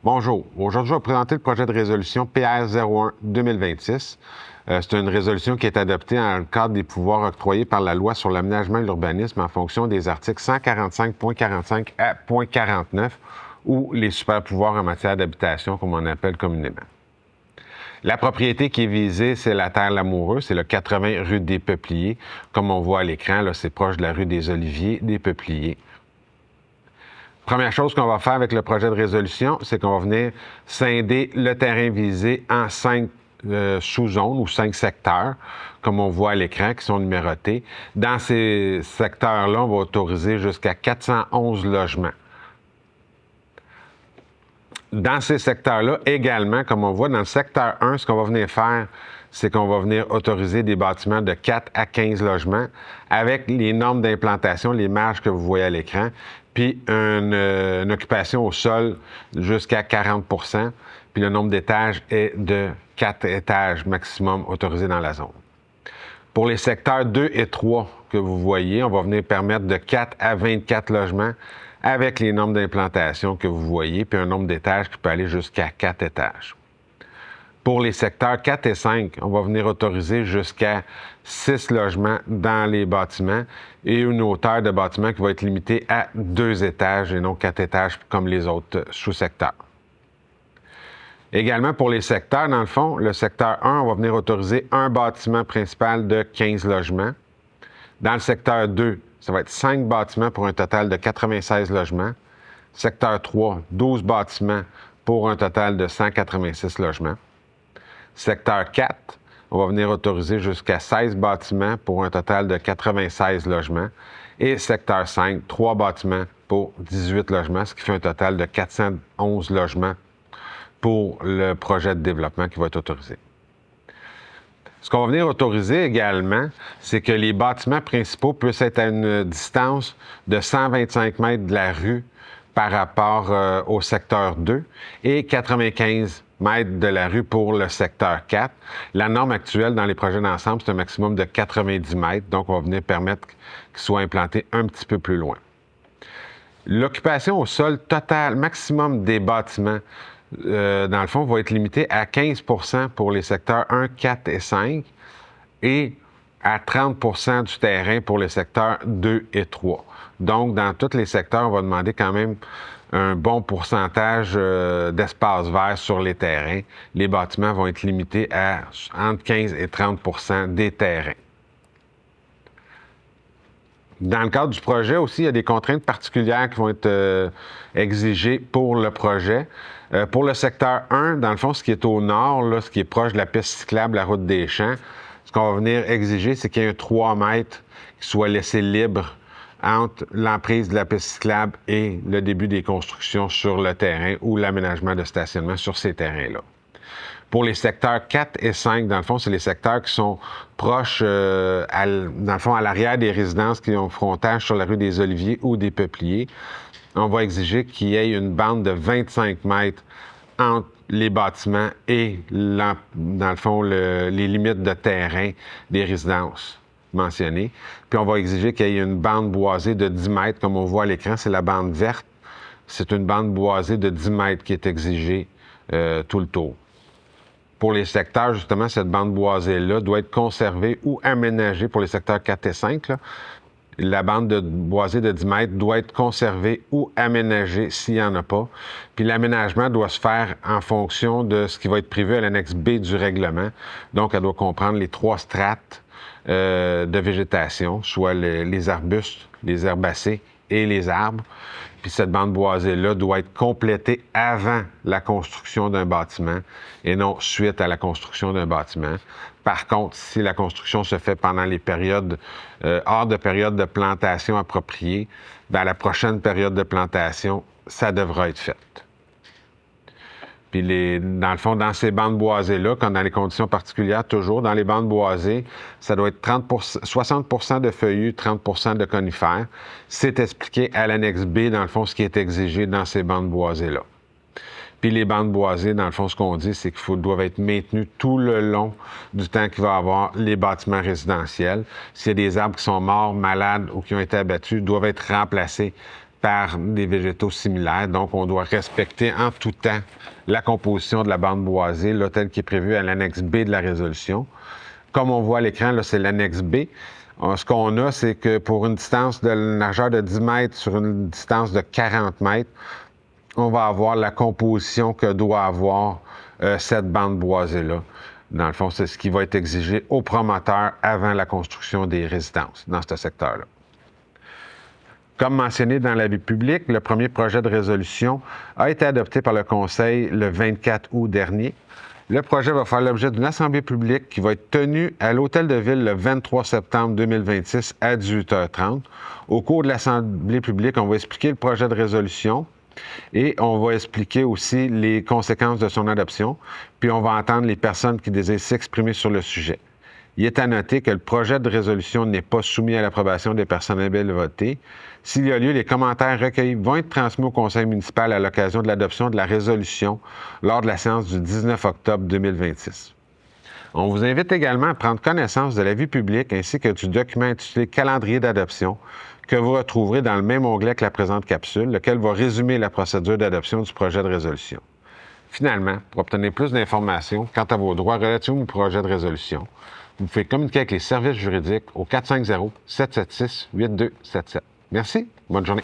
Bonjour. Aujourd'hui, je vais vous présenter le projet de résolution PR01-2026. C'est une résolution qui est adoptée dans le cadre des pouvoirs octroyés par la loi sur l'aménagement et l'urbanisme en fonction des articles 145.45 à .49 ou les super-pouvoirs en matière d'habitation, comme on appelle communément. La propriété qui est visée, c'est la Terre Lamoureux, c'est le 80 rue des Peupliers. Comme on voit à l'écran, là, c'est proche de la rue des Oliviers, des Peupliers. Première chose qu'on va faire avec le projet de résolution, c'est qu'on va venir scinder le terrain visé en 5 sous-zones ou 5 secteurs, comme on voit à l'écran, qui sont numérotés. Dans ces secteurs-là, on va autoriser jusqu'à 411 logements. Dans ces secteurs-là, également, comme on voit dans le secteur 1, ce qu'on va venir faire, c'est qu'on va venir autoriser des bâtiments de 4 à 15 logements avec les normes d'implantation, les marges que vous voyez à l'écran, puis une occupation au sol jusqu'à 40 %, puis le nombre d'étages est de 4 étages maximum autorisés dans la zone. Pour les secteurs 2 et 3 que vous voyez, on va venir permettre de 4 à 24 logements avec les normes d'implantation que vous voyez, puis un nombre d'étages qui peut aller jusqu'à 4 étages. Pour les secteurs 4 et 5, on va venir autoriser jusqu'à 6 logements dans les bâtiments et une hauteur de bâtiment qui va être limitée à 2 étages et non 4 étages comme les autres sous-secteurs. Également, pour les secteurs, dans le fond, le secteur 1, on va venir autoriser un bâtiment principal de 15 logements. Dans le secteur 2, ça va être 5 bâtiments pour un total de 96 logements. Secteur 3, 12 bâtiments pour un total de 186 logements. Secteur 4, on va venir autoriser jusqu'à 16 bâtiments pour un total de 96 logements. Et secteur 5, 3 bâtiments pour 18 logements, ce qui fait un total de 411 logements pour le projet de développement qui va être autorisé. Ce qu'on va venir autoriser également, c'est que les bâtiments principaux puissent être à une distance de 125 mètres de la rue par rapport au secteur 2 et 95 mètres de la rue pour le secteur 4. La norme actuelle dans les projets d'ensemble, c'est un maximum de 90 mètres, donc on va venir permettre qu'ils soient implantés un petit peu plus loin. L'occupation au sol total maximum des bâtiments, dans le fond, va être limitée à 15 % pour les secteurs 1, 4 et 5 et à 30 % du terrain pour les secteurs 2 et 3. Donc, dans tous les secteurs, on va demander quand même un bon pourcentage d'espace vert sur les terrains. Les bâtiments vont être limités à entre 15 et 30 % des terrains. Dans le cadre du projet aussi, il y a des contraintes particulières qui vont être exigées pour le projet. Pour le secteur 1, dans le fond, ce qui est au nord, là, ce qui est proche de la piste cyclable, la route des Champs, ce qu'on va venir exiger, c'est qu'il y ait un 3 mètres qui soit laissé libre entre l'emprise de la piste cyclable et le début des constructions sur le terrain ou l'aménagement de stationnement sur ces terrains-là. Pour les secteurs 4 et 5, dans le fond, c'est les secteurs qui sont proches, dans le fond, à l'arrière des résidences qui ont frontage sur la rue des Oliviers ou des Peupliers. On va exiger qu'il y ait une bande de 25 mètres entre les bâtiments et, dans le fond, les limites de terrain des résidences mentionnées. Puis on va exiger qu'il y ait une bande boisée de 10 mètres, comme on voit à l'écran, c'est la bande verte. C'est une bande boisée de 10 mètres qui est exigée tout le tour. Pour les secteurs, justement, cette bande boisée-là doit être conservée ou aménagée pour les secteurs 4 et 5. Là. La bande de boisée de 10 mètres doit être conservée ou aménagée s'il n'y en a pas. Puis l'aménagement doit se faire en fonction de ce qui va être prévu à l'annexe B du règlement. Donc, elle doit comprendre les 3 strates de végétation, soit les arbustes, les herbacées et les arbres. Puis cette bande boisée-là doit être complétée avant la construction d'un bâtiment et non suite à la construction d'un bâtiment. Par contre, si la construction se fait pendant les périodes, hors de période de plantation appropriée, dans la prochaine période de plantation, ça devra être fait. Puis, dans le fond, dans ces bandes boisées-là, comme dans les conditions particulières, toujours, dans les bandes boisées, ça doit être 60 % de feuillus, 30 % de conifères. C'est expliqué à l'annexe B, dans le fond, ce qui est exigé dans ces bandes boisées-là. Puis les bandes boisées, dans le fond, ce qu'on dit, c'est qu'ils doivent être maintenus tout le long du temps qu'il va y avoir les bâtiments résidentiels. S'il y a des arbres qui sont morts, malades ou qui ont été abattus, doivent être remplacés par des végétaux similaires. Donc, on doit respecter en tout temps la composition de la bande boisée, là, telle qui est prévue à l'annexe B de la résolution. Comme on voit à l'écran, là, c'est l'annexe B. Ce qu'on a, c'est que pour une distance de largeur de 10 mètres sur une distance de 40 mètres, on va avoir la composition que doit avoir cette bande boisée-là. Dans le fond, c'est ce qui va être exigé aux promoteurs avant la construction des résidences dans ce secteur-là. Comme mentionné dans l'avis public, le premier projet de résolution a été adopté par le Conseil le 24 août dernier. Le projet va faire l'objet d'une assemblée publique qui va être tenue à l'Hôtel de Ville le 23 septembre 2026 à 18h30. Au cours de l'assemblée publique, on va expliquer le projet de résolution et on va expliquer aussi les conséquences de son adoption, puis on va entendre les personnes qui désirent s'exprimer sur le sujet. Il est à noter que le projet de résolution n'est pas soumis à l'approbation des personnes habiles à voter. S'il y a lieu, les commentaires recueillis vont être transmis au conseil municipal à l'occasion de l'adoption de la résolution lors de la séance du 19 octobre 2026. On vous invite également à prendre connaissance de l'avis public ainsi que du document intitulé « Calendrier d'adoption » que vous retrouverez dans le même onglet que la présente capsule, lequel va résumer la procédure d'adoption du projet de résolution. Finalement, pour obtenir plus d'informations quant à vos droits relatifs au projet de résolution, vous pouvez communiquer avec les services juridiques au 450-776-8277. Merci, bonne journée.